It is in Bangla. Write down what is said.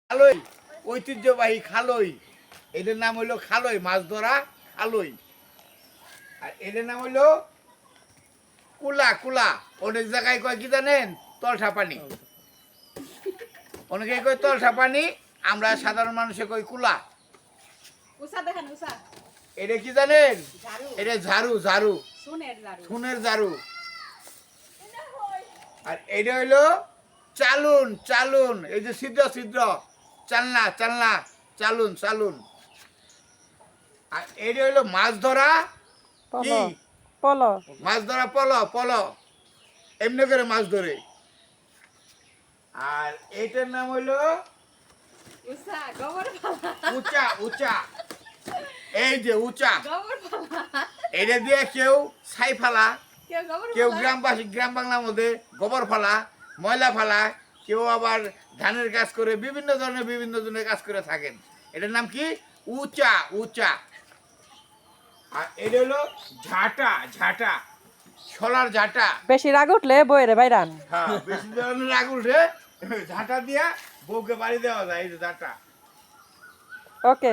খালই, ঐতিহ্যবাহী খালই। এদের নাম হইলো খালই, মাছ ধরা খালই। আর এদের নাম হইলো কুলা কুলা। অনেক জায়গায় কয় কি জানেন? তলসা পানি। অনেকে কয় তলসা পানি, আমরা সাধারণ মানুষে কই কুলা। এটা কি জানেন? এটা ঝাড়ু ঝাড়ু, সুনের ঝাড়ু। আর এটা হইলো চালুন চালুন, এই যে ছিদ্র ছিদ্র, চালনা চালনা, চালুন চালুন। আর এটা হইলো মাছ ধরা কি? পল মাছ ধরা পল পল, এমনি করে মাছ ধরে। আর এটার নাম হইলো উচা উচা। এই যে উচা, এটা দিয়ে কেউ ছাই ফালা, কেউ গ্রামবাসী গ্রাম বাংলার মধ্যে গোবর ফালা, ময়লা ফালা, কেউ আবার ধানের কাজ করে, বিভিন্ন ধরনের কাজ করে থাকেন। এটার নাম কি? উচা উচা। আর এটা হলো ঝাঁটা ঝাঁটা, শলার ঝাঁটা। বেশি রাগ উঠলে বইরে বাইরান। হ্যাঁ, বেশি ধরনের রাগ উঠে ঝাঁটা দিয়া বউকে বাড়ি দেওয়া যায়, এই যে ঝাঁটা। ওকে।